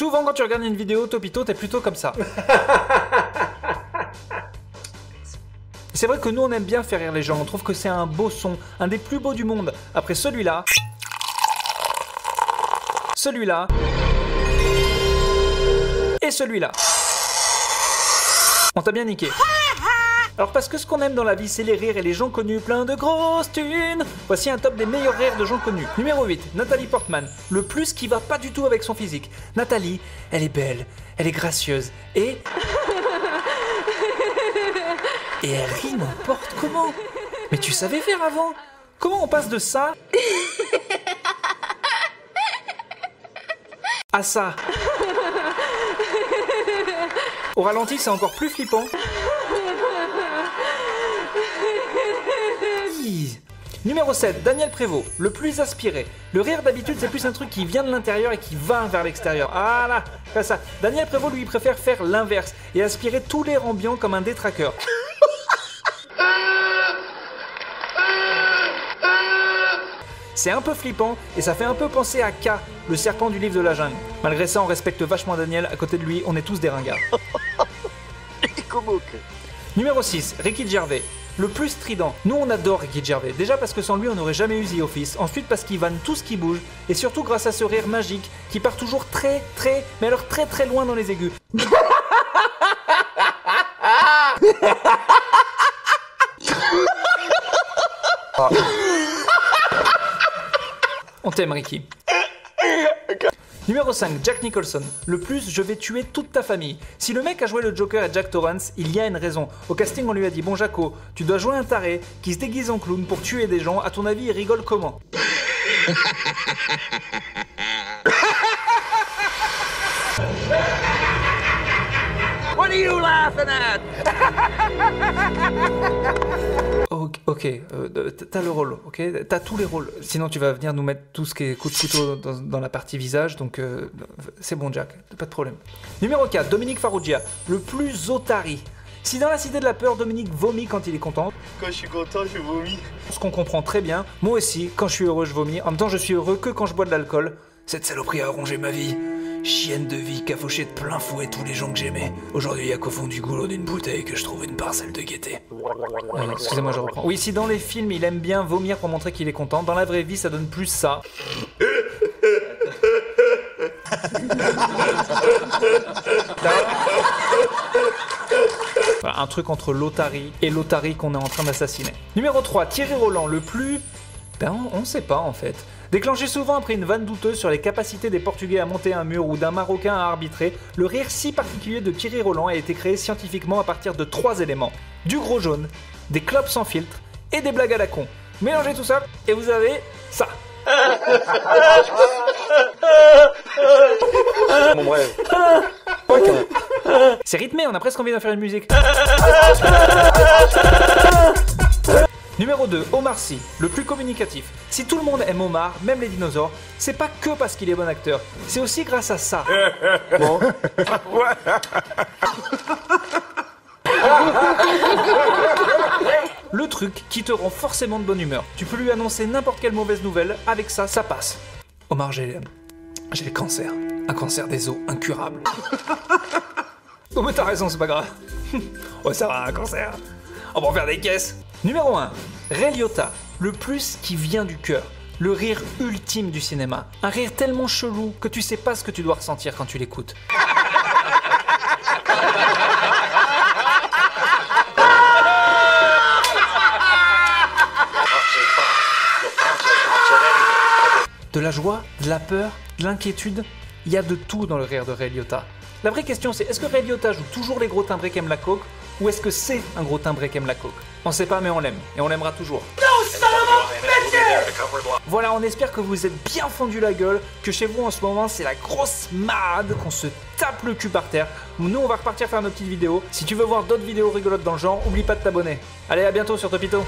Souvent quand tu regardes une vidéo, Topito, t'es plutôt comme ça. C'est vrai que nous on aime bien faire rire les gens, on trouve que c'est un beau son, un des plus beaux du monde. Après celui-là, celui-là et celui-là. On t'a bien niqué. Alors parce que ce qu'on aime dans la vie c'est les rires et les gens connus plein de grosses thunes. Voici un top des meilleurs rires de gens connus. Numéro 8, Nathalie Portman. Le plus qui va pas du tout avec son physique. Nathalie, elle est belle, elle est gracieuse et elle rit n'importe comment. Mais tu savais faire avant? Comment on passe de ça à ça? Au ralenti c'est encore plus flippant. Numéro 7, Daniel Prévost, le plus aspiré. Le rire d'habitude c'est plus un truc qui vient de l'intérieur et qui va vers l'extérieur. Ah là, comme ça. Daniel Prévost lui préfère faire l'inverse et aspirer tout l'air ambiant comme un détraqueur. C'est un peu flippant et ça fait un peu penser à K, le serpent du livre de la jungle. Malgré ça on respecte vachement Daniel, à côté de lui on est tous des ringards. Numéro 6, Ricky Gervais. Le plus strident. Nous on adore Ricky Gervais. Déjà parce que sans lui on n'aurait jamais eu The Office. Ensuite parce qu'il vanne tout ce qui bouge. Et surtout grâce à ce rire magique qui part toujours très loin dans les aigus. On t'aime Ricky. Numéro 5, Jack Nicholson. Le plus, je vais tuer toute ta famille. Si le mec a joué le Joker et Jack Torrance, il y a une raison. Au casting, on lui a dit, bon Jaco, tu dois jouer un taré qui se déguise en clown pour tuer des gens. À ton avis, il rigole comment? What are you laughing at? Ok, t'as le rôle, ok? T'as tous les rôles. Sinon, tu vas venir nous mettre tout ce qui est coup de couteau dans la partie visage, donc c'est bon, Jack, pas de problème. Numéro 4, Dominique Farrugia, le plus otari. Si dans la Cité de la Peur, Dominique vomit quand il est content. Quand je suis content, je vomis. Ce qu'on comprend très bien. Moi aussi, quand je suis heureux, je vomis. En même temps, je suis heureux que quand je bois de l'alcool. Cette saloperie a rongé ma vie. Chienne de vie qui a fauché de plein fouet tous les gens que j'aimais. Aujourd'hui, il y a qu'au fond du goulot d'une bouteille que je trouve une parcelle de gaieté. Excusez-moi, je reprends. Oui, si dans les films, il aime bien vomir pour montrer qu'il est content, dans la vraie vie, ça donne plus ça. Voilà, un truc entre l'otari et l'otari qu'on est en train d'assassiner. Numéro 3, Thierry Roland, le plus... Ben, on sait pas en fait. Déclenché souvent après une vanne douteuse sur les capacités des Portugais à monter un mur ou d'un Marocain à arbitrer, le rire si particulier de Thierry Roland a été créé scientifiquement à partir de 3 éléments. Du gros jaune, des clopes sans filtre et des blagues à la con. Mélangez tout ça et vous avez ça. Mon bref. C'est rythmé, on a presque envie d'en faire une musique. Numéro 2, Omar Sy, le plus communicatif. Si tout le monde aime Omar, même les dinosaures, c'est pas que parce qu'il est bon acteur, c'est aussi grâce à ça. Bon. Le truc qui te rend forcément de bonne humeur. Tu peux lui annoncer n'importe quelle mauvaise nouvelle, avec ça, ça passe. Omar, j'ai le cancer. Un cancer des os incurable. Oh mais t'as raison, c'est pas grave. Oh ça va, un cancer. On va en faire des caisses. Numéro 1, Ray Liotta, le plus qui vient du cœur. Le rire ultime du cinéma. Un rire tellement chelou que tu sais pas ce que tu dois ressentir quand tu l'écoutes. De la joie, de la peur, de l'inquiétude, il y a de tout dans le rire de Ray Liotta. La vraie question c'est, est-ce que Ray Liotta joue toujours les gros timbrés qui aiment la coke ou est-ce que c'est un gros timbré qui aime la coke? On sait pas mais on l'aime, et on l'aimera toujours. Voilà, on espère que vous êtes bien fondu la gueule, que chez vous en ce moment c'est la grosse marade, qu'on se tape le cul par terre. Nous on va repartir faire nos petites vidéos. Si tu veux voir d'autres vidéos rigolotes dans le genre, oublie pas de t'abonner. Allez, à bientôt sur Topito.